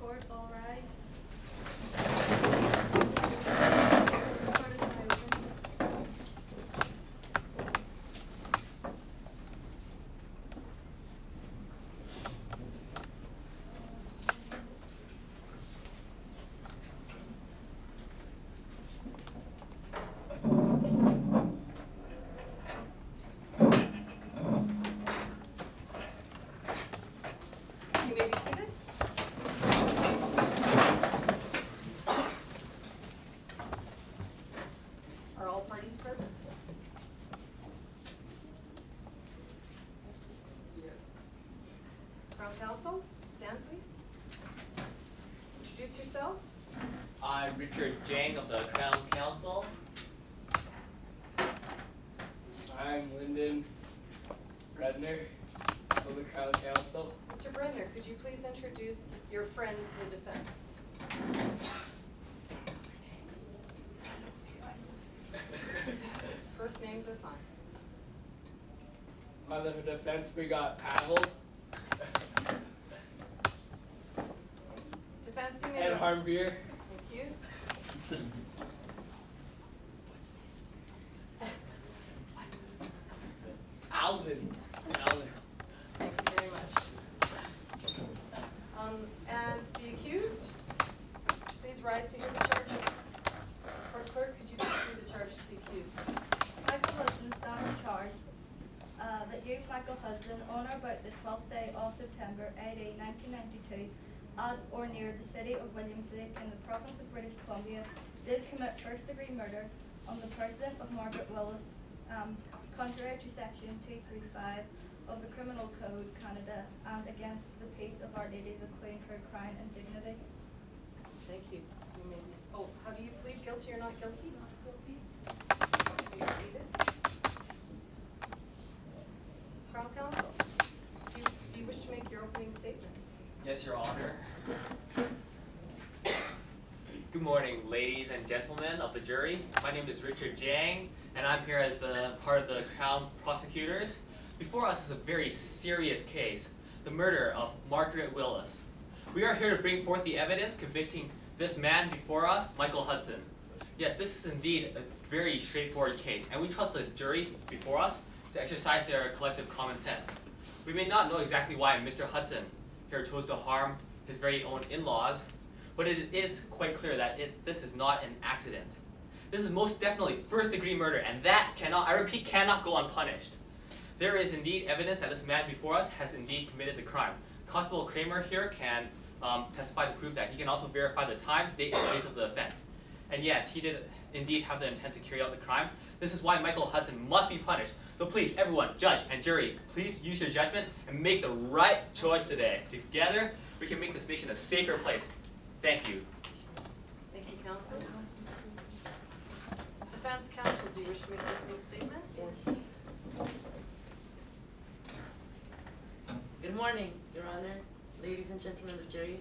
court, all rise. You may be seated. Are all parties present? Crown Counsel, stand please. Introduce yourselves. I'm Richard Jang of the Crown Council. I'm Lyndon Redner of the Crown Council. Mr. Brenner, could you please introduce your friends, the defense? First names are fine. On the defense, we got Pavel Defense, you may. and Harmbeer. Thank you. Alvin. Thank you very much. And the accused, please rise to hear the charge. Court clerk, could you please read the charge to the accused? Michael Hudson stands charged that you, Michael Hudson, on or about the 12th day of September, AD 1992, at or near the city of Williams Lake in the province of British Columbia, did commit first-degree murder on the person of Margaret Willis, contrary to section 235 of the Criminal Code, Canada, and against the peace of Our Lady, the Queen, her crown and dignity. Thank you. You may be, how do you plead, guilty or not guilty? Not guilty. Be seated. Crown Counsel, do you wish to make your opening statement? Yes, Your Honor. Good morning, ladies and gentlemen of the jury. My name is Richard Jang, and I'm here as the part of the Crown prosecutors. Before us is a very serious case, the murder of Margaret Willis. We are here to bring forth the evidence convicting this man before us, Michael Hudson. Yes, this is indeed a very straightforward case, and we trust the jury before us to exercise their collective common sense. We may not know exactly why Mr. Hudson here chose to harm his very own in-laws, but it is quite clear that this is not an accident. This is most definitely first-degree murder, and that cannot, I repeat, cannot go unpunished. There is indeed evidence that this man before us has indeed committed the crime. Constable Kramer here can testify to prove that. He can also verify the time, date, and place of the offense. And yes, he did indeed have the intent to carry out the crime. This is why Michael Hudson must be punished. So please, everyone, judge and jury, please use your judgment and make the right choice today. Together, we can make this nation a safer place. Thank you. Thank you, counsel. Defense counsel, do you wish to make an opening statement? Yes. Good morning, Your Honor, ladies and gentlemen of the jury.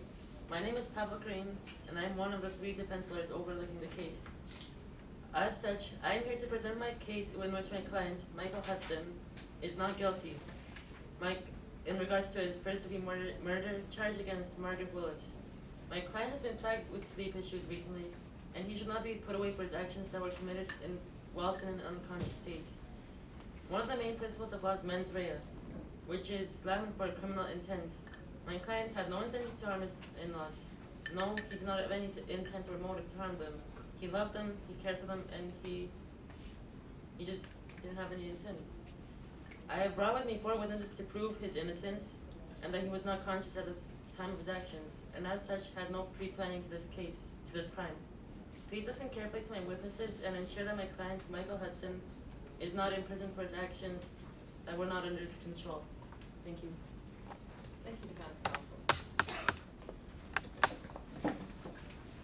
My name is Pavel Crane, and I'm one of the 3 defense lawyers overlooking the case. As such, I am here to present my case in which my client, Michael Hudson, is not guilty in regards to his first-degree murder charge against Margaret Willis. My client has been plagued with sleep issues recently, and he should not be put away for his actions that were committed whilst in an unconscious state. One of the main principles of law is mens rea, which is Latin for criminal intent. My client had no intention to harm his in-laws. No, he did not have any intent or motive to harm them. He loved them, he cared for them, and he just didn't have any intent. I have brought with me 4 witnesses to prove his innocence and that he was not conscious at the time of his actions, and as such had no pre-planning to this crime. Please listen carefully to my witnesses and ensure that my client, Michael Hudson, is not in prison for his actions that were not under his control. Thank you. Thank you, defense counsel.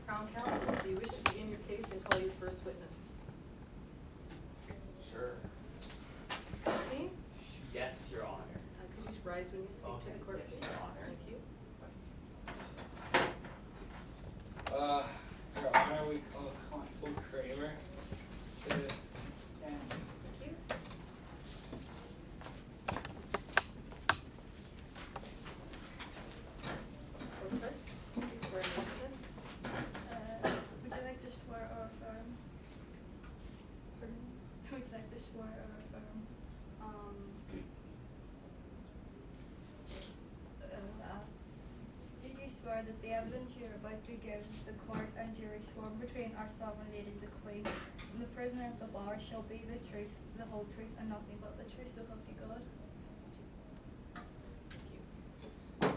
Crown counsel, do you wish to begin your case and call your first witness? Sure. Excuse me? Yes, Your Honor. Could you rise when you speak to the court, Yes, please? Your Honor. Thank you. Your Honor, we call Constable Kramer to stand. Thank you. Court clerk, please swear that the evidence you are about to give the court and jury sworn between our sovereign lady the Queen and the prisoner at the bar shall be the truth, the whole truth, and nothing but the truth, so help you God? Thank you.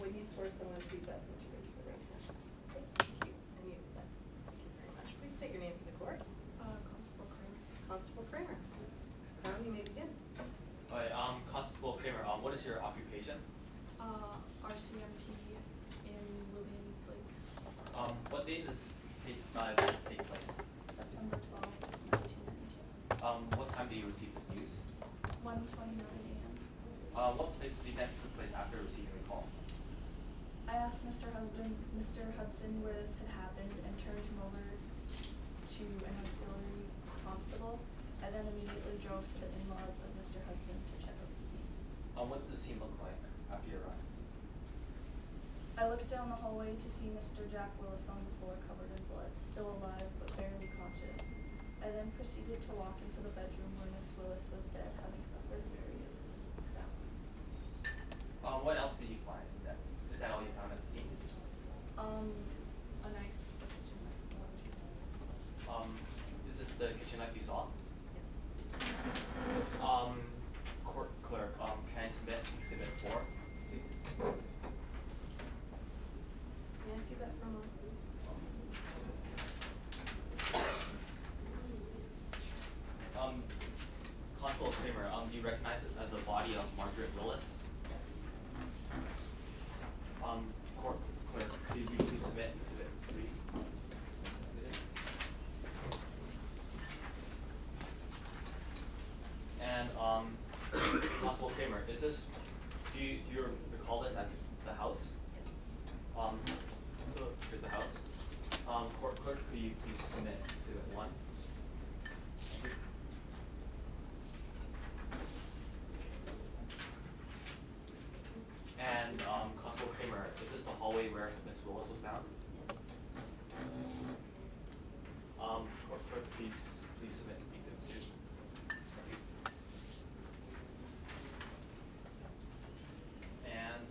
When you swear someone, please ask them to raise their right hand. Thank you. And you, thank you very much. Please state your name for the court. Constable Kramer. Constable Kramer. Crown, you may begin. Alright, Constable Kramer, what is your occupation? RCMP in Williams Lake, What date does take place? September 12, 1992. What time did you receive this news? 1:29 a.m. What events took place after receiving the call? I asked Mr. Hudson where this had happened and turned him over to an auxiliary constable. I then immediately drove to the in-laws of Mr. Husband to check out the scene. What did the scene look like after you arrived? I looked down the hallway to see Mr. Jack Willis on the floor covered in blood, still alive but barely conscious. I then proceeded to walk into the bedroom where Miss Willis was dead, having suffered various stab wounds. What else did you find? Is that all you found at the scene? A knife, a kitchen knife. Is this the kitchen knife you saw? Yes. Court clerk, can I submit exhibit 4, please? May I see that for a moment, please? Constable Kramer, do you recognize this as the body of Margaret Willis? Yes. Court clerk, could you please submit exhibit 3? And Constable Kramer, is this? Do you recall this as the house? Yes. Here's the house. Court clerk, could you please submit exhibit 1? Thank you. And Constable Kramer, is this the hallway where Miss Willis was found? Yes. Court clerk, please submit exhibit 2. Thank you. And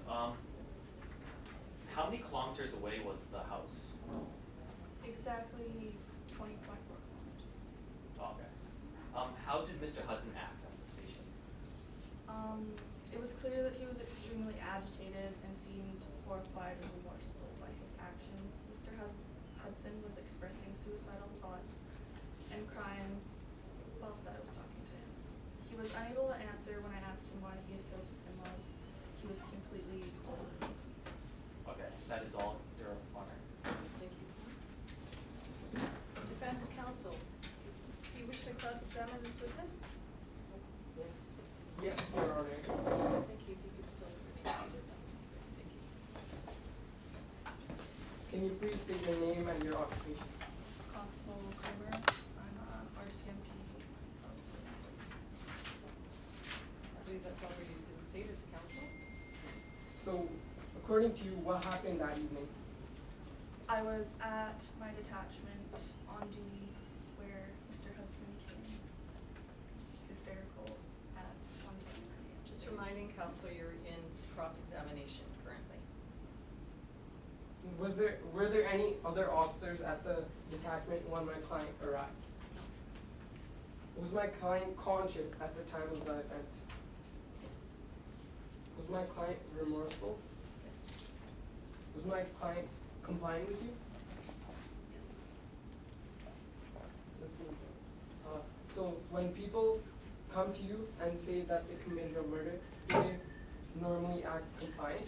how many kilometers away was the house? Exactly 20.4 kilometers. Okay. How did Mr. Hudson act at the station? It was clear that he was extremely agitated and seemed horrified and remorseful by his actions. Mr. Hudson was expressing suicidal thoughts and crying whilst I was talking to him. He was unable to answer when I asked him why he had killed his in-laws. He was completely cold. Okay, that is all, Your Honor. Thank you. Defense counsel, excuse me, do you wish to cross-examine this witness? Yes. Yes, Your Honor. Thank you, if you could still remain seated. Thank you. Can you please state your name and your occupation? Constable Kramer, I'm RCMP. I believe that's already been stated to counsel. So, according to you, what happened that evening? I was at my detachment on duty where Mr. Hudson came hysterical at 1:29 a.m. Just reminding counselor you're in cross-examination currently. Were there any other officers at the detachment when my client arrived? Was my client conscious at the time of the event? Yes. Was my client remorseful? Yes. Was my client complying with you? Yes. That's okay. So when people come to you and say that they committed a murder, do they normally act compliant?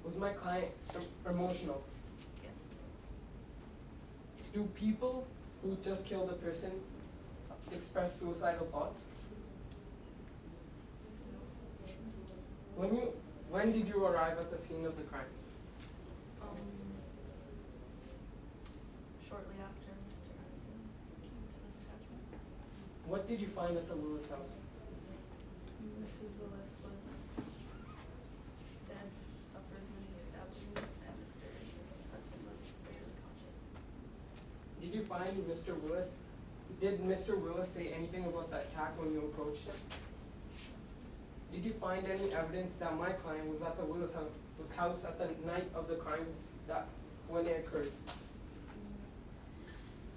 Was my client emotional? Yes. Do people who just killed a person express suicidal thoughts? When did you arrive at the scene of the crime? Shortly after Mr. Hudson came to the detachment. What did you find at the Willis house? Mrs. Willis was dead, suffered many stab wounds, and Mr. Hudson was barely conscious. Did you find Mr. Willis Did Mr. Willis say anything about that attack when you approached him? Did you find any evidence that my client was at the Willis house at the night of the crime that when it occurred?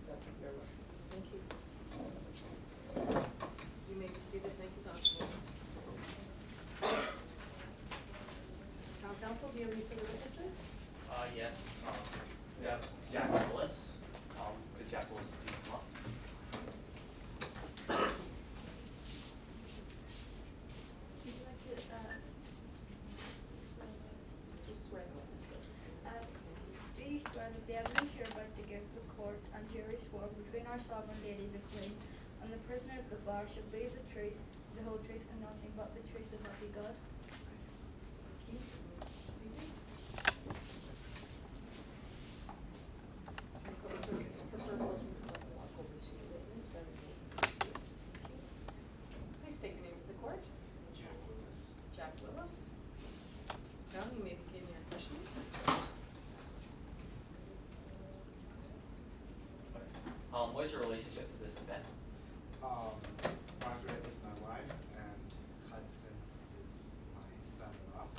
That's it, never mind. Thank you. You may be seated. Thank you, Constable. Town Council, do you have any further witnesses? Yes, we have Jack Willis. Could Jack Willis please come up? Would you like to, Just swear in witness that. do you swear that the evidence you're about to give the court and jury swore between our sovereign lady the Queen and the prisoner at the bar should be the truth, the whole truth, and nothing but the truth, so help you God? Thank you. Seated. Prefer both of you to walk over to your witness, but it is up to you. Thank you. Please state your name for the court. Jack Willis. Jack Willis. John, you may begin your questioning. What is your relationship to this event? Margaret is my wife and Hudson is my son-in-law.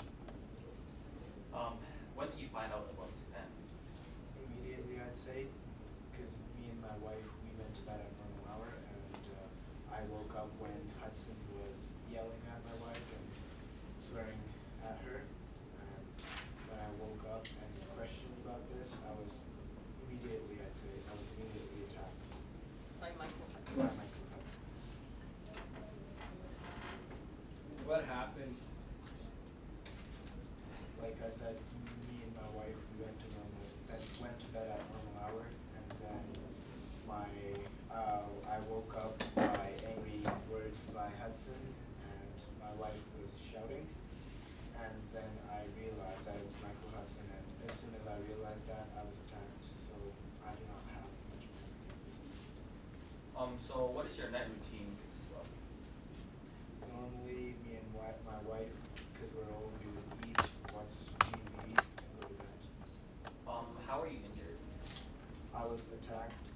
When did you find out about this event? Immediately, I'd say, because me and my wife, we went to bed at normal hour, and I woke up when Hudson was yelling at my wife and swearing at her. And when I woke up and questioned about this, I was immediately attacked By Michael by Hudson. Michael Hudson. What happened? Like I said, me and my wife, we went to bed at normal hour, and then I woke up by angry words by Hudson, and my wife was shouting, and then I realized that it's Michael Hudson, and as soon as I realized that, I was attacked, so I do not have much more. So what is your night routine consist of? Normally, me and my wife, because we're old, we would eat, watch TV, and go to bed. How are you injured? I was attacked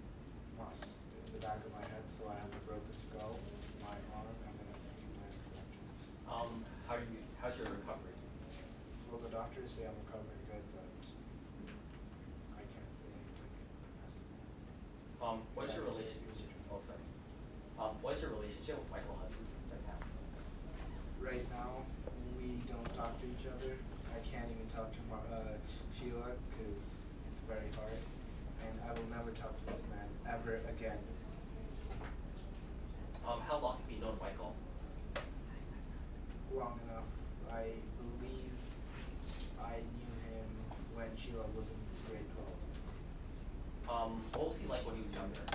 once in the back of my head, so I have a broken skull, my arm, and then a few minor fractures. How's your recovery? Well, the doctors say I'm recovering good, but I can't say anything as to What's your relationship? Oh, sorry. What's your relationship with Michael Hudson right now? Right now, we don't talk to each other. I can't even talk to Sheila because it's very hard, and I will never talk to this man ever again. How long have you known Michael? Long enough. I believe I knew him when Sheila was in grade 12. What was he like when he was younger?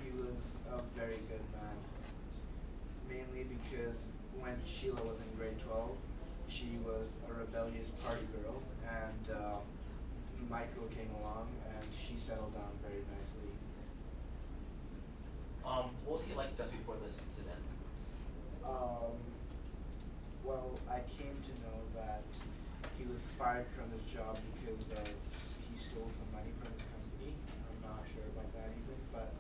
He was a very good man, mainly because when Sheila was in grade 12, she was a rebellious party girl, and Michael came along, and she settled down very nicely. What was he like just before this incident? Well, I came to know that he was fired from his job because he stole some money from his company. I'm not sure about that even, but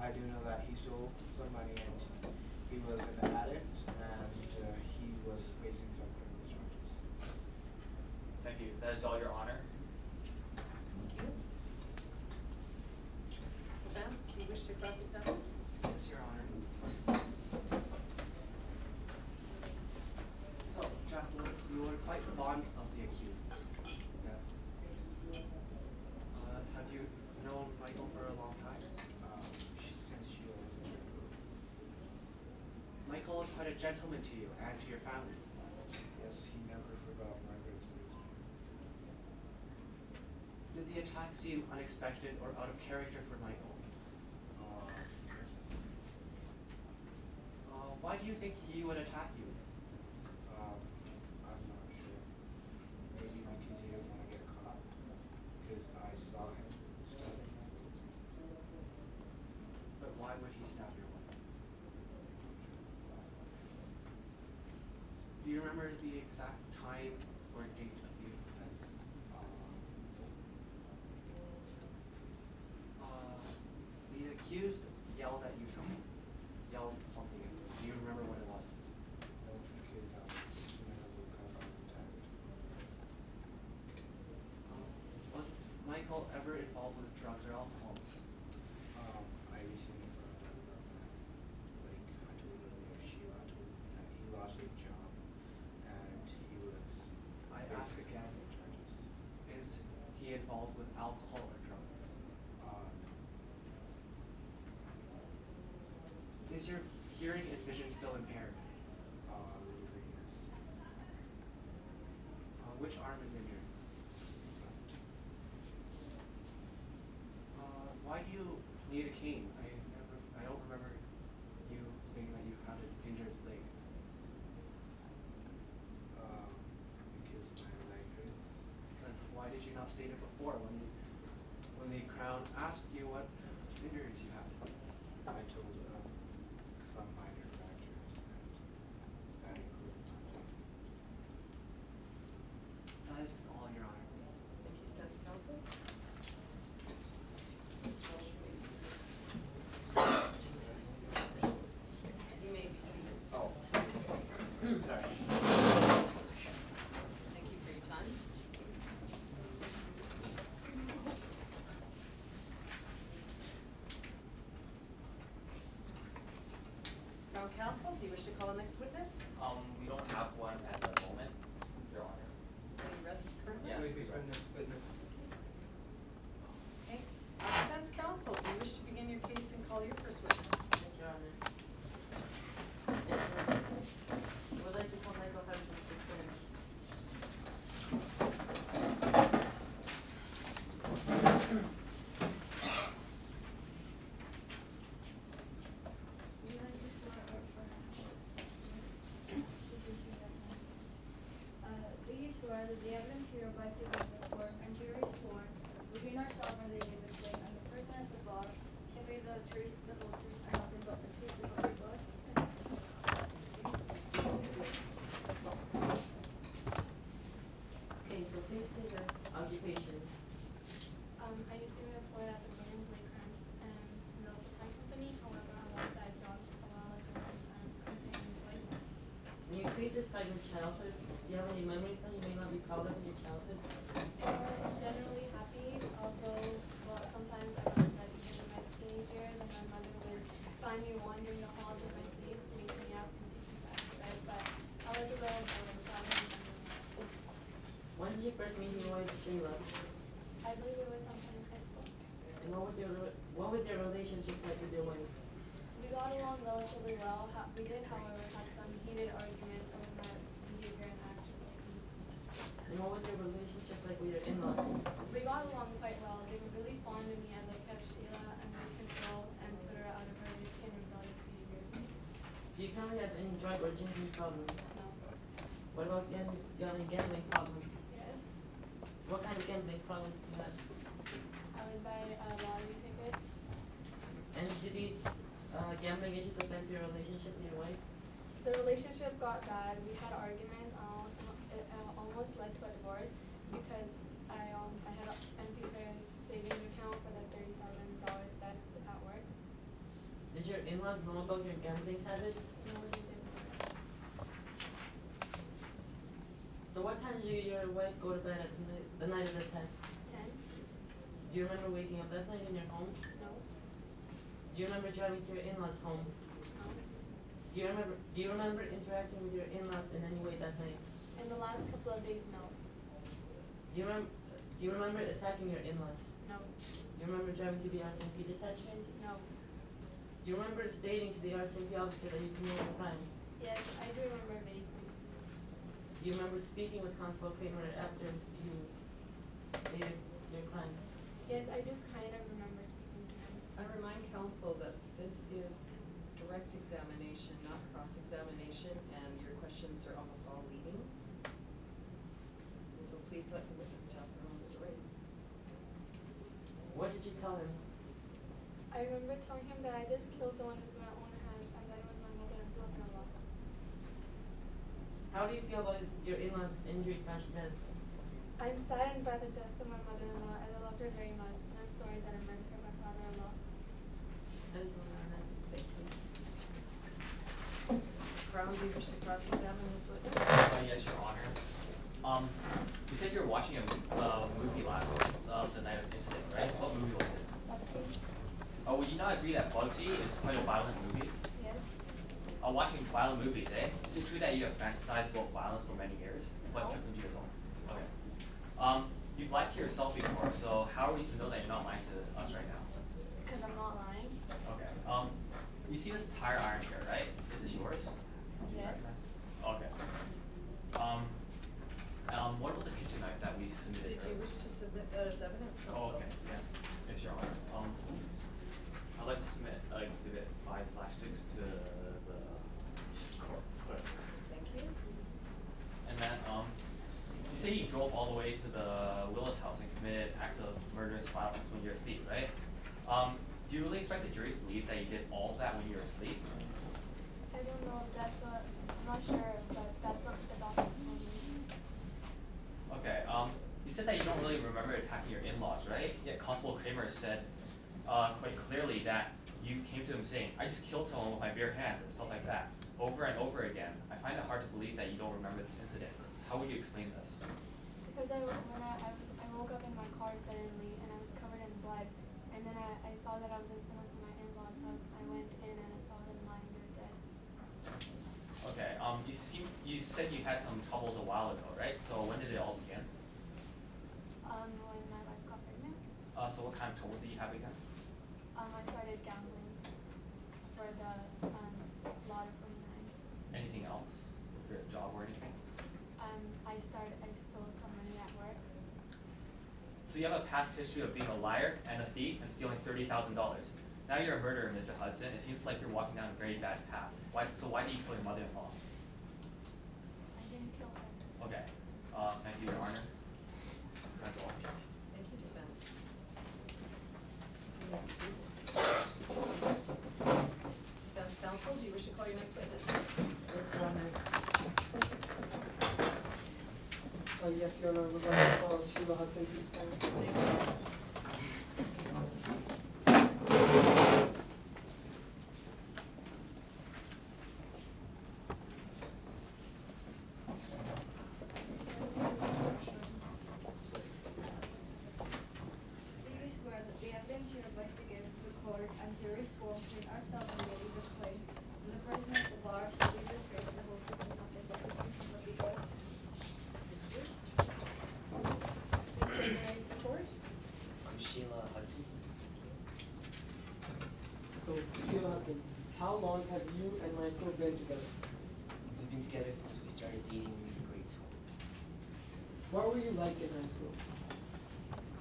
I do know that he stole some money and he was an addict and he was facing some criminal charges. Thank you. That is all, Your Honor. Thank you. Defense, do you wish to cross-examine? Yes, Your Honor. So, Jack Willis, you were quite fond of the accused. Yes. Have you known Michael for a long time? Since Sheila was in jail. Michael was quite a gentleman to you and to your family. Yes, he never forgot Margaret's words. Did the attack seem unexpected or out of character for Michael? Yes. Why do you think he would attack you? I'm not sure. Maybe because he didn't want to get caught. Because I saw him stabbing him. But why would he stab your wife? Do you remember the exact time or date of the offense? The accused someone, yelled something at them. Do you remember what it was? No, because I was never woke up on the time. Was Michael ever involved with drugs or alcohol? I recently found out about that. Like I told earlier, Sheila told me that he lost a job and he was I ask facing again, charges. is he involved with alcohol or drugs? No. Is your hearing and vision still impaired? Really, yes. Which arm is injured? Why do you need a cane? I don't remember you saying that you had an injured leg. Because my leg hurts. Then why did you not state it before when the Crown asked you what injuries you had? I told some minor fractures and that included my leg. That is all, Your Honor. Thank you, defense counsel. Mr. Wells, you may be seated. You may be seated. Oh. Sorry. Thank you for your time. Crown counsel, do you wish to call the next witness? We don't have one at the moment, Your Honor. So you rest currently? Yes. Wait, our next witness. Okay. Defense counsel, do you wish to begin your case and call your first witness? Yes, Your Honor. Yes, Your Honor. I would like to call Michael Hudson to stand. Do you swear that the evidence you are about to give before and jury sworn between ourselves and the David King and the person at the bar shall be the truth, the whole truth, and nothing but the truth, so help you God? Okay, so please state your occupation. I used to be employed at the Williams Lake Ranch and Mill Supply Company, however, alongside John while employed. Can you please describe your childhood? Do you have any memories that you may not be proud of in your childhood? Generally happy, although, well, sometimes I remember that even in my teenage years, and my mother would find me wandering the halls of my sleep, wake me up, and take me back to bed, but I was a little bored, so I don't remember much. When did you first meet your wife, Sheila? I believe it was sometime in high school. And what was your relationship like with your wife? We got along relatively well. We did, however, have some heated arguments over my behavior and actions. And what was your relationship like with your in-laws? We got along quite well. They were really fond of me as I kept Sheila under control and put her out of her risky and rebellious behavior. Do you currently have any drug or drinking problems? No. What about do you have any gambling problems? Yes. What kind of gambling problems do you have? I would buy lottery tickets. And did these gambling issues affect your relationship with your wife? The relationship got bad. We had arguments. It almost led to a divorce because I had emptied her savings account for the $30,000 debt at work. Did your in-laws know about your gambling habits? No, we didn't. So what time did your wife go to bed at the night of the 10th? 10? Do you remember waking up that night in your home? No. Do you remember driving to your in-laws' home? No. Do you remember interacting with your in-laws in any way that night? In the last couple of days, no. Do you remember attacking your in-laws? No. Do you remember driving to the RCMP detachment? No. Do you remember stating to the RCMP officer that you committed a crime? Yes, I do remember vaguely. Do you remember speaking with Constable Kramer after you stated your crime? Yes, I do kind of remember speaking to him. I remind counsel that this is direct examination, not cross-examination, and your questions are almost all leading. So please let the witness tell her own story. What did you tell him? I remember telling him that I just killed someone with my own hands and that it was my mother-in-law. How do you feel about your in-laws' injury/death? I'm saddened by the death of my mother-in-law as I loved her very much, and I'm sorry that I murdered her, my father-in-law. That is all I have. Thank do you wish to cross-examine this witness? Yes, Your Honor. You said you were watching a movie last the night of the incident, right? What movie was it? Oh, would you not agree that Bugsy is quite a violent movie? Yes. Watching violent movies, eh? Is it true that you have fantasized about violence for many years? What No. kept them to yourself? Okay. You've lied to yourself before, so how are we to know that you're not lying to us right now? Because I'm not lying. Okay. You see this tire iron here, right? Is this yours? Do you Yes. recognize it? Okay. What about the kitchen knife that we submitted? Did you wish to submit that as evidence, counsel? Oh, okay. Yes. Yes, Your Honor. I'd like to submit exhibit 5/6 to the court clerk. Thank you. And then, you say you drove all the way to the Willis house and committed acts of murderous violence when you were asleep, right? Do you really expect the jury to believe that you did all of that when you were asleep? I don't know if that's what, I'm not sure, but that's what the doctor told me. Okay, you said that you don't really remember attacking your in-laws, right? Yet Constable Kramer said quite clearly that you came to him saying, "I just killed someone with my bare hands," and stuff like that, over and over again. I find it hard to believe that you don't remember this incident. How would you explain this? Because I woke up in my car suddenly and I was covered in blood, and then I saw that I was in front of my in-laws house. I went in and I saw them lying there dead. Okay, you said you had some troubles a while ago, right? So when did it all begin? When my wife got pregnant, So what kind of troubles did you have again? I started gambling for the lot of 49. Anything else? For your job or anything? I stole some money at work. So you have a past history of being a liar and a thief and stealing $30,000. Now you're a murderer, Mr. Hudson. It seems like you're walking down a very bad path. Why did you kill your mother-in-law? I didn't kill her. Okay. Thank you, Your Honor. That's all. Thank you, defense. Defense counsel, do you wish to call your next witness? Yes, Your Honor. Yes, Your Honor, we'd like to call Sheila Hudson to the stand. Thank you. Do you swear that the evidence you are about to give the court and jury sworn to ourselves and ladies of claim in the presence of the bar shall be the truth, the whole truth, and nothing but the truth, and nothing but the truth? Please state your name for the court. I'm Sheila Hudson. So, Sheila Hudson, how long have you and Michael been together? We've been together since we started dating in grade school. What were you like in high school?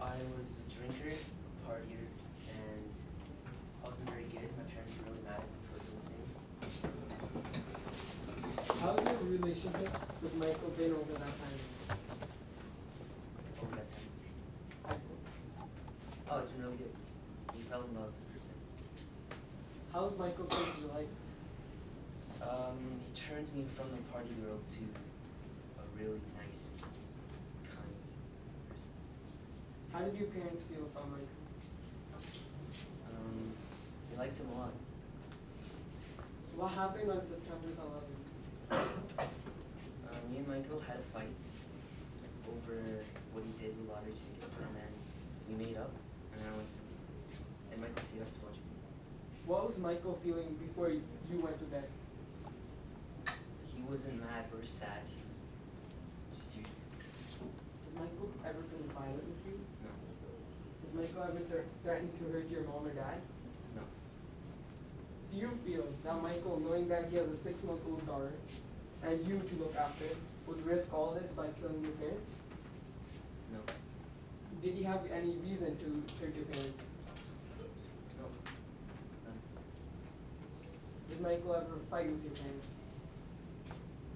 I was a drinker, partier, and I wasn't very good. My parents were really mad at me for those things. How's your relationship with Michael been over that time? Over that time. High school. Oh, it's been really good. We fell in love pretty soon. How's Michael changed your life? He turned me from a party girl to a really nice, kind person. How did your parents feel about Michael? They liked him a lot. What happened on September 11th? Me and Michael had a fight over what he did with lottery tickets, and then we made up, and then I went to sleep. And Michael stayed up to watch me. What was Michael feeling before you went to bed? He wasn't mad or sad, he was just usual. Has Michael ever been violent with you? No, Has Michael ever threatened to hurt your mom or dad? no, Do you feel that Michael, knowing that he has a 6-month-old daughter and you to look after, would risk all this by killing your parents? no, Did he have any reason to hurt your parents? no, none, Did Michael ever fight with your parents?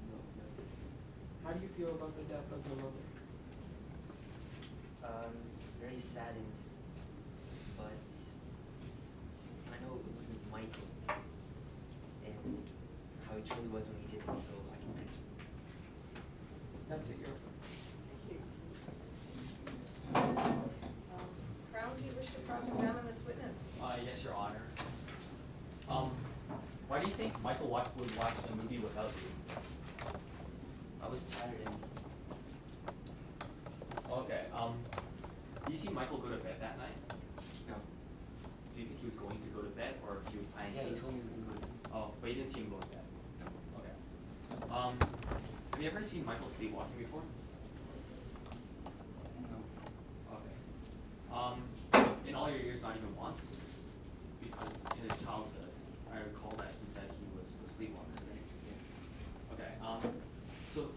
no, none. How do you feel about the death of your mother? Very saddened, but I know it wasn't Michael and how he truly was when he did it, so I can bring it. That's it, your Thank you. Crown, do you wish to cross-examine this witness? Yes, Your Honor. Why do you think Michael would watch a movie without you? I was tired and Okay, do you see Michael go to bed that night? no. Do you think he was going to go to bed or he was planning Yeah, to? he told me he was gonna go to bed. Oh, but you didn't see him go to bed? No. Okay. Have you ever seen Michael sleepwalking before? No. Okay. In all your years, not even once? Because in his childhood, I recall that he said he was a sleepwalker, right? Okay, so,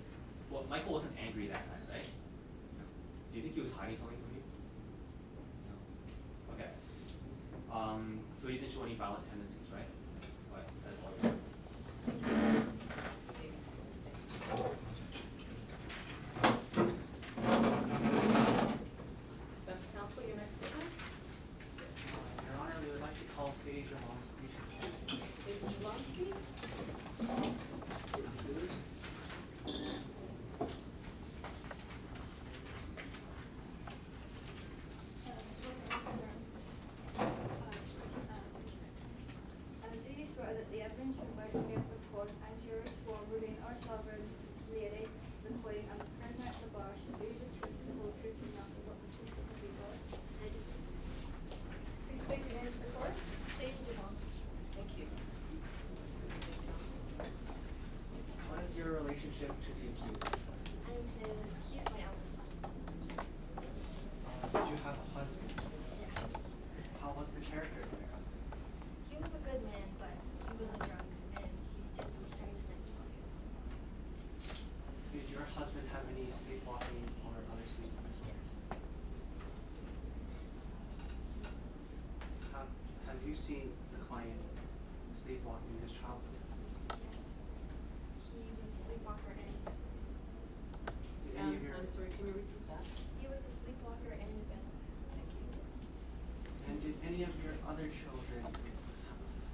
well, Michael wasn't angry that night, right? Do you think he was hiding something from you? No. Okay. So he didn't show any violent tendencies, right? But that's all you Defense counsel, your next witness. Your Honor, we would like to call Sage Jablonski to stand. Sage Jablonski. Do you swear that the evidence you're about to give the court and jurors sworn within our sovereign lady, the Queen, and the prisoner at the bar should be the truth, the whole truth, and nothing but the truth so help you God? I do. Please state your name for the court. Sage Jablonski. Thank you. What is your relationship to the accused? He's my eldest son. Did you have a husband? Yeah. How was the character of your husband? He was a good man, but he was a drunk and he did some strange things while he was asleep. Did your husband have any sleepwalking or other sleep disorders? Have you seen the client sleepwalking in his childhood? Yes. He was a sleepwalker and Did any of your I'm sorry, can you repeat that? he was a sleepwalker and a bed. Thank you. and did any of your other children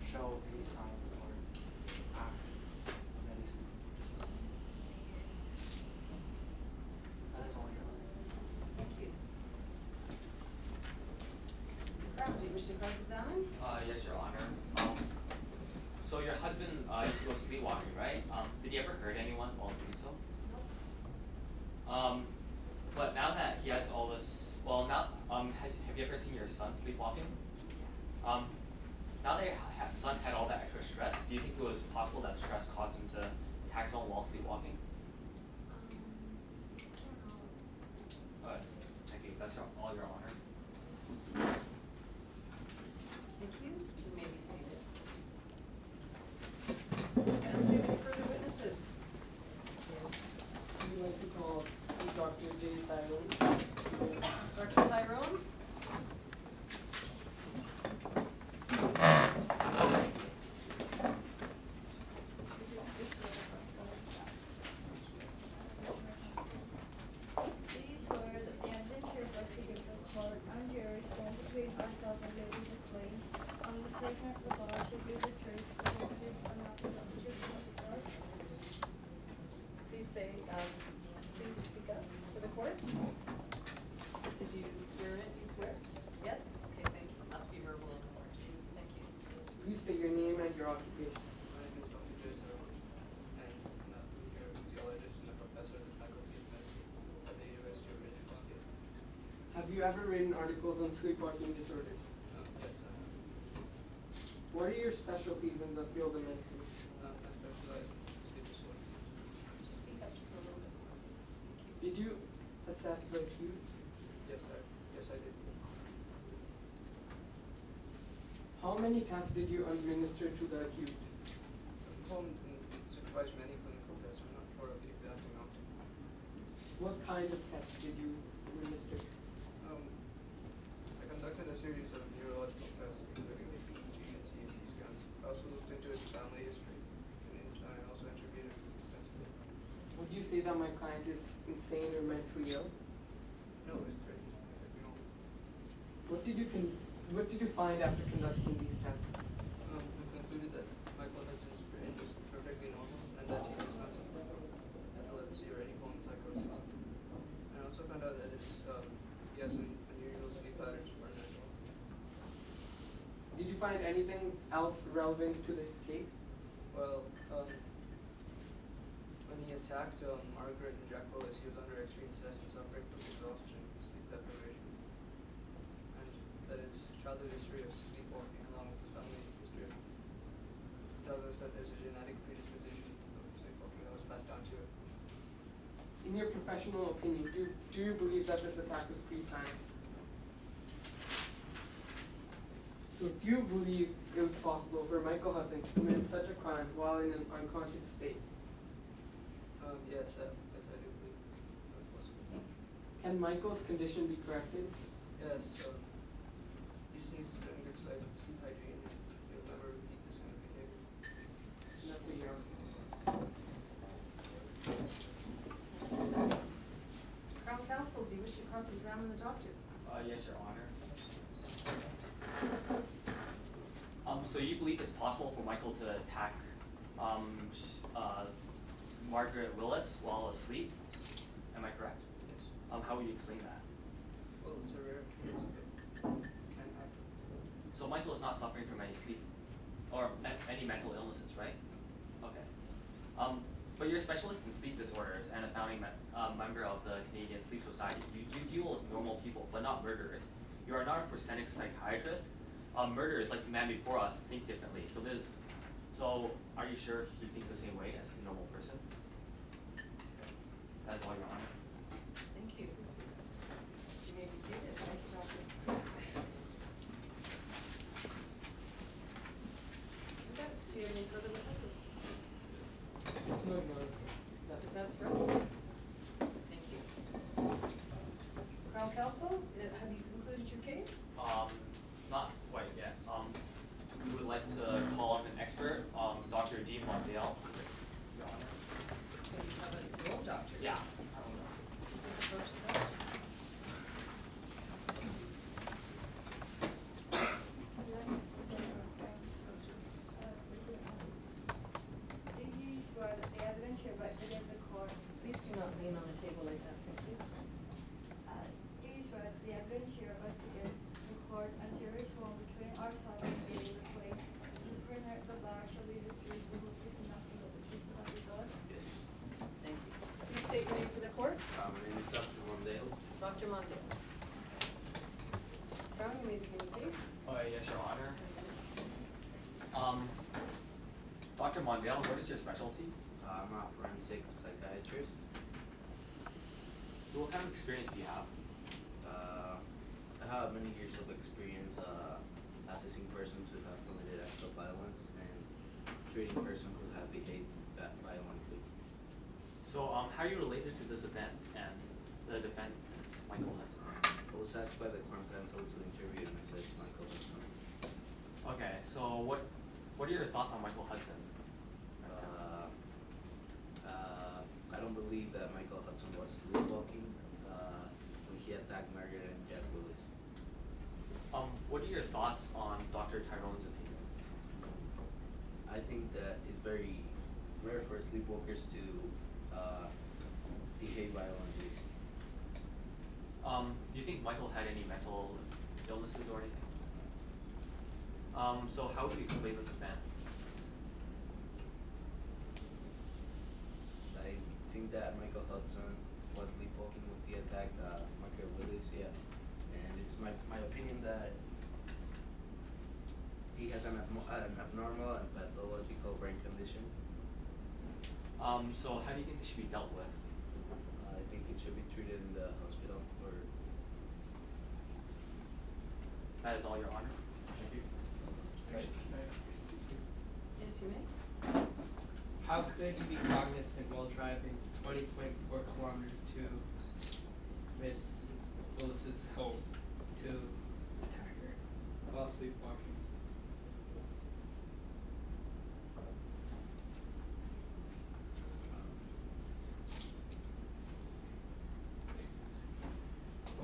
show any signs or act of any sleep disorder? That is all, Your Honor. Thank you. Crown, do you wish to cross-examine? Yes, Your Honor. So your husband used to go sleepwalking, right? Did he ever hurt anyone while doing so? Nope. But now that he has all this, well, now, have you ever seen your son sleepwalking? Now that your son had all that extra stress, do you think it was possible that stress caused him to attack someone while sleepwalking? I don't know. Thank you. That's all, Your Honor. Thank you. You may be seated. Defense, do you have any further witnesses? Yes. We'd like to call Dr. J. Tyrone. Dr. Tyrone? Do you swear that the evidence you're about to give the court and jurors sworn between ourselves and Lady the Queen, and the prisoner at the bar should be the truth, the whole truth, and nothing but the truth so help you God? Please please speak up for the court. Did you swear it? You swear? Yes? Okay, thank you. Must be verbal in court. Thank you. Please state your name and your occupation. My name is Dr. Churchill, and I'm here a physiologist and a professor in the Faculty of Medicine at the University of British Columbia. Have you ever written articles on sleepwalking disorders? Yes, What are your specialties in the field of medicine? I specialize in sleep disorder. Just speak up just a little bit more, please. Thank you. Did you assess the accused? Yes, I did. How many tests did you administer to the accused? I've performed and supervised many clinical tests. I'm not sure of the exact amount. What kind of tests did you administer? I conducted a series of neurological tests, including the EEG and CT scans. I also looked into his family history, and I also interviewed him extensively. Would you say that my client is insane or mentally ill? No, it's pretty normal. What did you find after conducting these tests? We concluded that Michael Hudson's brain was perfectly normal and that he was not suffering from epilepsy or any form of psychosis. And I also found out that he has an unusual sleep patterns for an adult. Did you find anything else relevant to this case? Well, when he attacked Margaret and Jack Willis, he was under extreme stress and suffering from exhaustion and sleep deprivation. And that his childhood history of sleepwalking along with his family history tells us that there's a genetic predisposition of sleepwalking that was passed down to him. In your professional opinion, do you believe that this attack was pre-planned? So do you believe it was possible for Michael Hudson to commit such a crime while in an unconscious state? Yes, I do believe that's possible. Can Michael's condition be corrected? Yes, he just needs to learn good sleep hygiene. He'll never repeat this kind of behavior. That's a year. Crown Counsel, do you wish to cross-examine the doctor? Yes, Your Honor. So you believe it's possible for Michael to attack Margaret Willis while asleep? Am I correct? Yes. How would you explain that? Well, it's a rare case, but can happen. So Michael is not suffering from any sleep or any mental illnesses, right? Okay. But you're a specialist in sleep disorders and a founding member of the Canadian Sleep Society. You deal with normal people, but not murderers. You are not a forensic psychiatrist. Murderers, like the man before us, think differently. So are you sure he thinks the same way as a normal person? That's all, Your Honor. Thank you. You may be seated. Thank you, Doctor. Defense, do you have any further witnesses? No. Defense rests. Thank you. Crown Counsel, have you concluded your case? Not quite yet. We would like to call up an expert, Dr. Dean Mondale. Your Honor. So you have a role doctor? Yeah. Please approach the bench. Do you swear that the evidence you're about to give the court, Please do not lean on the table like that, thank you. do you swear that the evidence you're about to give the court and jury sworn between ourselves and the plea, and the prisoner at the bar shall be the truth, the whole truth, and nothing but the truth, so help you God? Yes. Thank you. Please state your name for the court. My name is Dr. Mondale. Dr. Mondale. Crown, you may begin the case. Yes, Your Honor. Dr. Mondale, what is your specialty? I'm a forensic psychiatrist. So what kind of experience do you have? I have many years of experience assessing persons who have committed acts of violence and treating persons who have behaved violently. So how are you related to this event and the defendant, Michael Hudson? I was asked by the Crown Counsel to interview and assess Michael Hudson. Okay, so what are your thoughts on Michael Hudson? I don't believe that Michael Hudson was sleepwalking when he attacked Margaret and Jack Willis. What are your thoughts on Dr. Tyrone's opinions? I think that it's very rare for sleepwalkers to behave violently. Do you think Michael had any mental illnesses or anything? So how would you explain this event? I think that Michael Hudson was sleepwalking with the attack, Margaret Willis, yeah. And it's my opinion that he has an abnormal and pathological brain condition. So how do you think this should be dealt with? I think it should be treated in the hospital or. That is all, Your Honor. Thank you. Yes, you may. How could he be cognizant while driving 20.4 kilometers to Miss Willis's home to attack her while sleepwalking?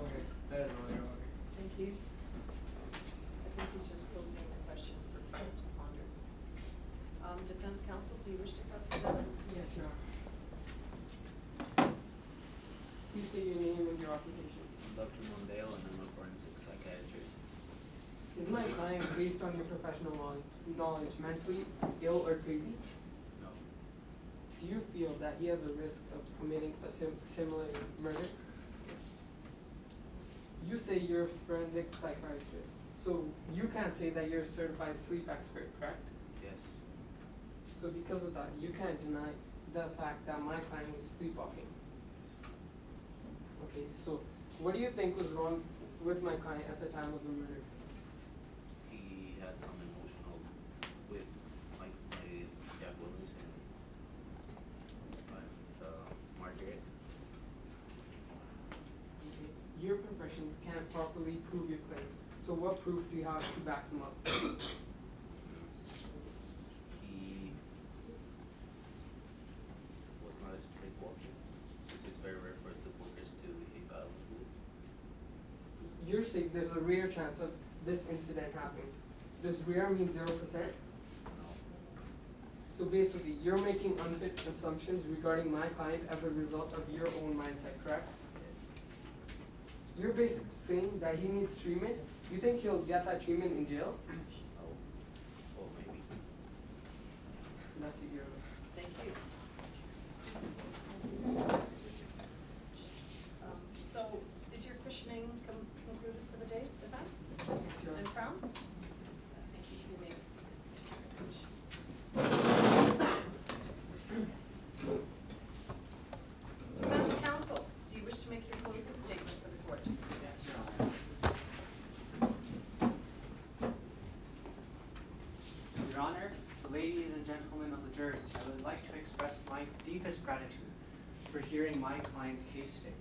Okay, that is all, Your Honor. Thank you. I think he's just posing a question for the court to ponder. Defense counsel, do you wish to cross-examine? Yes, Your Honor. Please state your name and your occupation. I'm Dr. Mondale and I'm a forensic psychiatrist. Is my client, based on your professional knowledge, mentally ill or crazy? do you feel that he has a risk of committing a similar murder? Yes. You say you're a forensic psychiatrist, so you can't say that you're a certified sleep expert, correct? Yes. So because of that, you can't deny the fact that my client was sleepwalking. Okay, so what do you think was wrong with my client at the time of the murder? He had some emotional with Jack Willis and Margaret. Okay. Your profession can't properly prove your claims, so what proof do you have to back them up? He was not a sleepwalker. This is very rare for sleepwalkers to behave violently. You're saying there's a rare chance of this incident happening. Does rare mean 0%? No. So basically, you're making unfit assumptions regarding my client as a result of your own mindset, correct? Yes. So you're basically saying that he needs treatment. You think he'll get that treatment in jail? Oh. Oh, maybe. That's a year. Thank you. So is your questioning concluded for the day, defense? Yes, Your Honor. And Crown? Thank you. You may be seated. Defense counsel, do you wish to make your closing statement for the court? Yes, Your Honor. Your Honor, ladies and gentlemen of the jury, I would like to express my deepest gratitude for hearing my client's case today.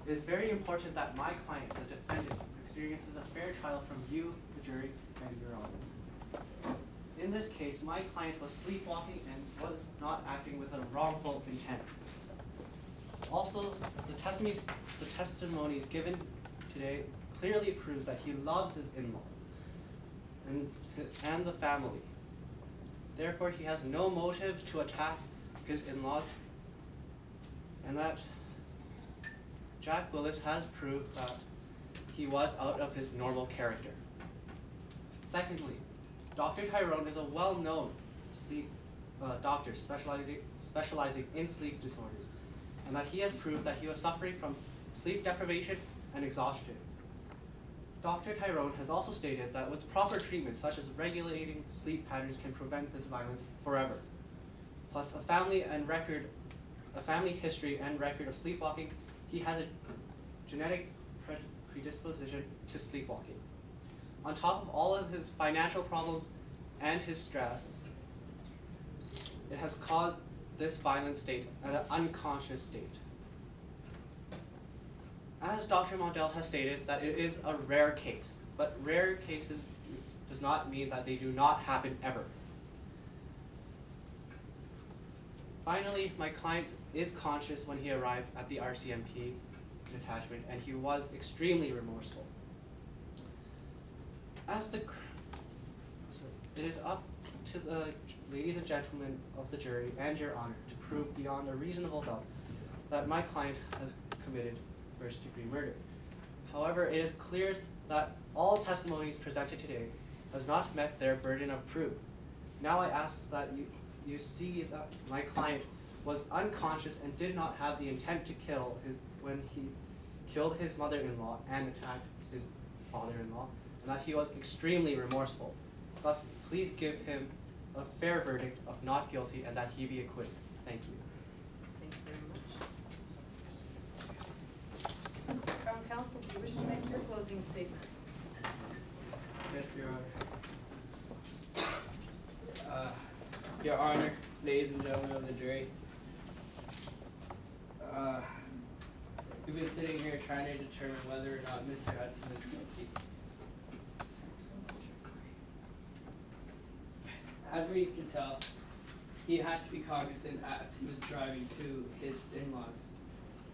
It is very important that my client, the defendant, experiences a fair trial from you, the jury, and Your Honor. In this case, my client was sleepwalking and was not acting with a wrongful intent. Also, the testimonies given today clearly proves that he loves his in-laws and the family. Therefore, he has no motive to attack his in-laws, and that Jack Willis has proved that he was out of his normal character. Secondly, Dr. Tyrone is a well-known sleep doctor specializing in sleep disorders, and that he has proved that he was suffering from sleep deprivation and exhaustion. Dr. Tyrone has also stated that with proper treatment, such as regulating sleep patterns, can prevent this violence forever. Plus, a family history and record of sleepwalking, he has a genetic predisposition to sleepwalking. On top of all of his financial problems and his stress, it has caused this violent state, an unconscious state. As Dr. Mondell has stated, that it is a rare case, but rare cases does not mean that they do not happen ever. Finally, my client is conscious when he arrived at the RCMP detachment, and he was extremely remorseful. It is up to the ladies and gentlemen of the jury and Your Honor to prove beyond a reasonable doubt that my client has committed first-degree murder. However, it is clear that all testimonies presented today has not met their burden of proof. Now I ask that you see that my client was unconscious and did not have the intent to kill when he killed his mother-in-law and attacked his father-in-law, and that he was extremely remorseful. Thus, please give him a fair verdict of not guilty and that he be acquitted. Thank you. Thank you very much. Crown counsel, do you wish to make your closing statement? Yes, Your Honor. Your Honor, ladies and gentlemen of the jury. We've been sitting here trying to determine whether or not Mr. Hudson is guilty. As we can tell, he had to be cognizant as he was driving to his in-laws,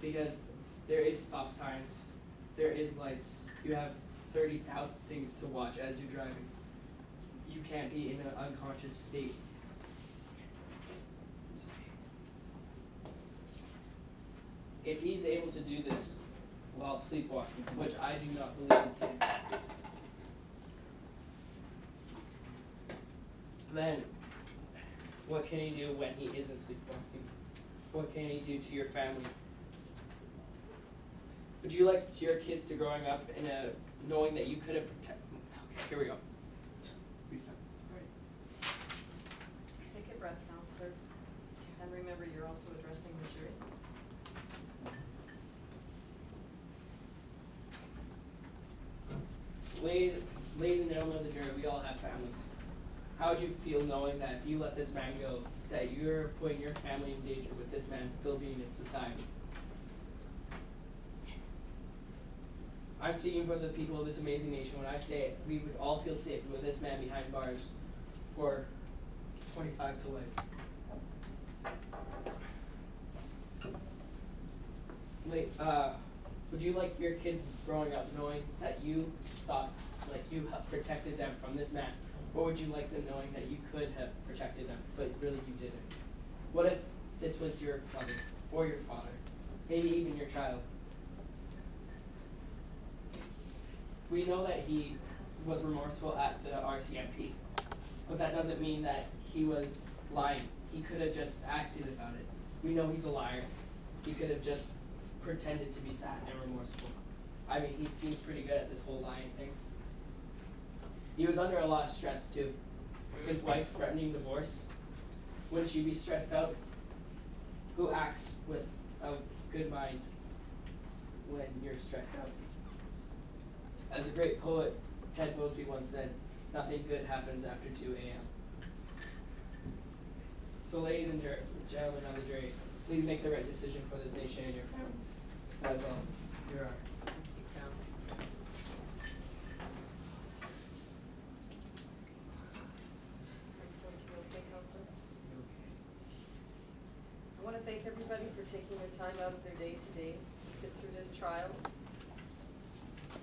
because there is stop signs, there is lights, you have 30,000 things to watch as you're driving. You can't be in an unconscious state. If he's able to do this while sleepwalking, which I do not believe he can, then what can he do when he isn't sleepwalking? what can he do to your family? Would you like your kids to growing up in a knowing that you could have protected? Okay, here we go. Please stop. Take a breath, counselor. And remember, you're also addressing the jury. Ladies and gentlemen of the jury, we all have families. How would you feel knowing that if you let this man go, that you're putting your family in danger with this man still being in society? I'm speaking for the people of this amazing nation when I say we would all feel safe with this man behind bars for 25 to life. Would you like your kids growing up knowing that you stopped, like you protected them from this man? Or would you like them knowing that you could have protected them, but really you didn't? What if this was your mother or your father, maybe even your child? We know that he was remorseful at the RCMP, but that doesn't mean that he was lying. He could have just acted about it. We know he's a liar. He could have just pretended to be sad and remorseful. I mean, he seems pretty good at this whole lying thing. He was under a lot of stress too. His wife threatening divorce. Wouldn't she be stressed out? Who acts with a good mind when you're stressed out? As a great poet, Ted Mosby once said, "Nothing good happens after 2 a.m. So ladies and gentlemen of the jury, please make the right decision for this nation and your families. That's all. Your Honor. I want to thank everybody for taking the time out of their day today to sit through this trial,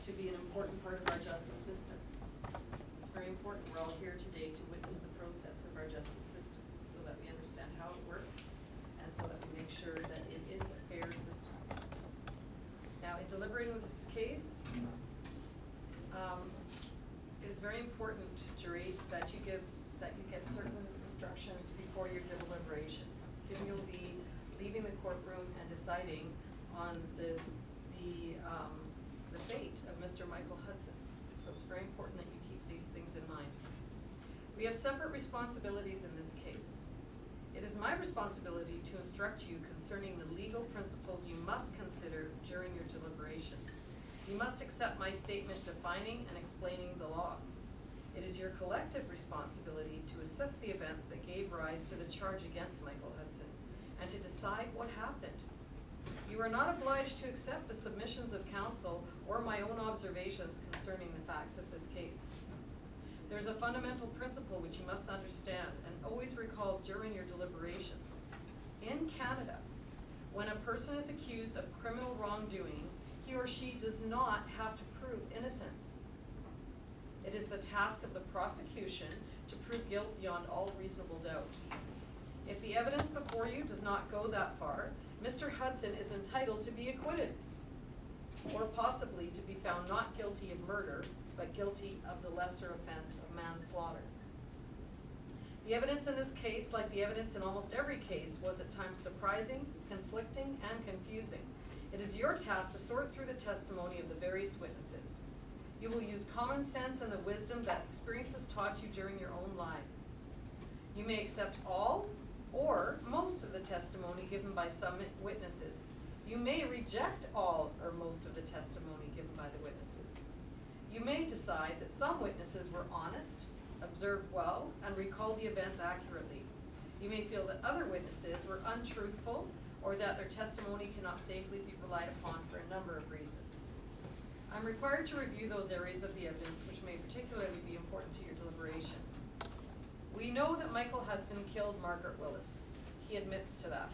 to be an important part of our justice system. It's very important. We're all here today to witness the process of our justice system so that we understand how it works and so that we make sure that it is a fair system. Now, in deliberating with this case, it is very important, jury, that you get certain instructions before your deliberations. Soon you'll be leaving the courtroom and deciding on the fate of Mr. Michael Hudson. So it's very important that you keep these things in mind. We have separate responsibilities in this case. It is my responsibility to instruct you concerning the legal principles you must consider during your deliberations. You must accept my statement defining and explaining the law. It is your collective responsibility to assess the events that gave rise to the charge against Michael Hudson and to decide what happened. You are not obliged to accept the submissions of counsel or my own observations concerning the facts of this case. There is a fundamental principle which you must understand and always recall during your deliberations. In Canada, when a person is accused of criminal wrongdoing, he or she does not have to prove innocence. It is the task of the prosecution to prove guilt beyond all reasonable doubt. If the evidence before you does not go that far, Mr. Hudson is entitled to be acquitted, or possibly to be found not guilty of murder, but guilty of the lesser offense of manslaughter. The evidence in this case, like the evidence in almost every case, was at times surprising, conflicting, and confusing. It is your task to sort through the testimony of the various witnesses. You will use common sense and the wisdom that experience has taught you during your own lives. You may accept all or most of the testimony given by some witnesses. You may reject all or most of the testimony given by the witnesses. You may decide that some witnesses were honest, observed well, and recalled the events accurately. You may feel that other witnesses were untruthful or that their testimony cannot safely be relied upon for a number of reasons. I'm required to review those areas of the evidence which may particularly be important to your deliberations. We know that Michael Hudson killed Margaret Willis. He admits to that.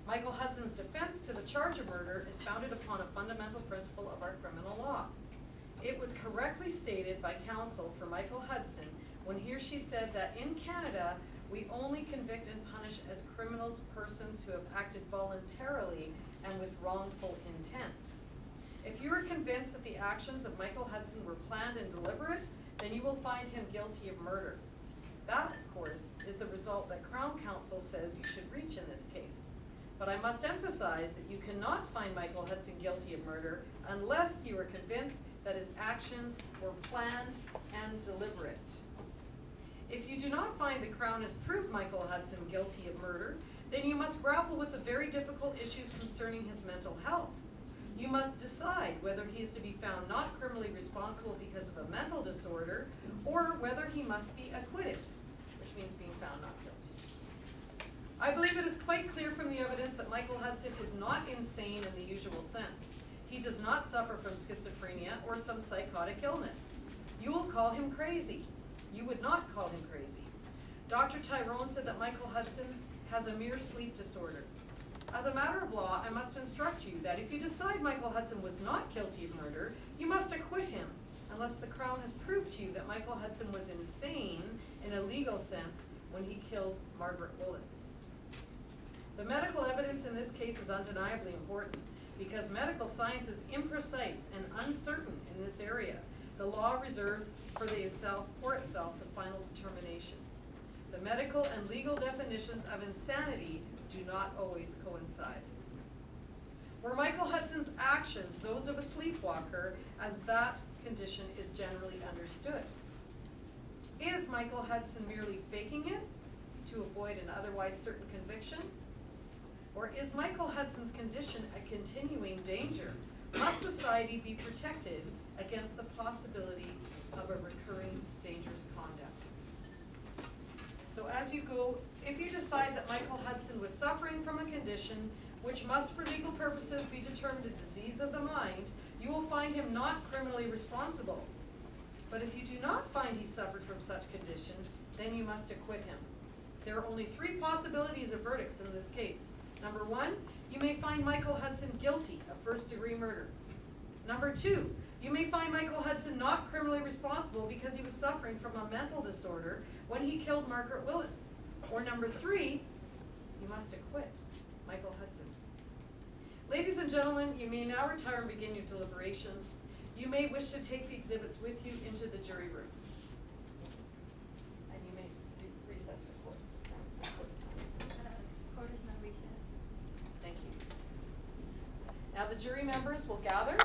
Michael Hudson's defense to the charge of murder is founded upon a fundamental principle of our criminal law. It was correctly stated by counsel for Michael Hudson when he or she said that in Canada, we only convict and punish as criminals persons who have acted voluntarily and with wrongful intent. If you are convinced that the actions of Michael Hudson were planned and deliberate, then you will find him guilty of murder. That, of course, is the result that Crown Counsel says you should reach in this case. But I must emphasize that you cannot find Michael Hudson guilty of murder unless you are convinced that his actions were planned and deliberate. If you do not find the Crown has proved Michael Hudson guilty of murder, then you must grapple with the very difficult issues concerning his mental health. You must decide whether he is to be found not criminally responsible because of a mental disorder, or whether he must be acquitted, which means being found not guilty. I believe it is quite clear from the evidence that Michael Hudson is not insane in the usual sense. He does not suffer from schizophrenia or some psychotic illness. You will call him crazy. You would not call him crazy. Dr. Tyrone said that Michael Hudson has a mere sleep disorder. As a matter of law, I must instruct you that if you decide Michael Hudson was not guilty of murder, you must acquit him, unless the Crown has proved to you that Michael Hudson was insane in a legal sense when he killed Margaret Willis. The medical evidence in this case is undeniably important because medical science is imprecise and uncertain in this area. The law reserves for itself the final determination. The medical and legal definitions of insanity do not always coincide. Were Michael Hudson's actions those of a sleepwalker, as that condition is generally understood? Is Michael Hudson merely faking it to avoid an otherwise certain conviction? Or is Michael Hudson's condition a continuing danger? Must society be protected against the possibility of a recurring dangerous conduct? So as you go, if you decide that Michael Hudson was suffering from a condition which must for legal purposes be determined a disease of the mind, you will find him not criminally responsible. But if you do not find he suffered from such condition, then you must acquit him. There are only three possibilities of verdicts in this case. Number one, you may find Michael Hudson guilty of first-degree murder. Number two, you may find Michael Hudson not criminally responsible because he was suffering from a mental disorder when he killed Margaret Willis. Or number three, you must acquit Michael Hudson. Ladies and gentlemen, you may now retire and begin your deliberations. You may wish to take the exhibits with you into the jury room. And you may recess the court. Court is now recessed. Thank you. Now the jury members will gather.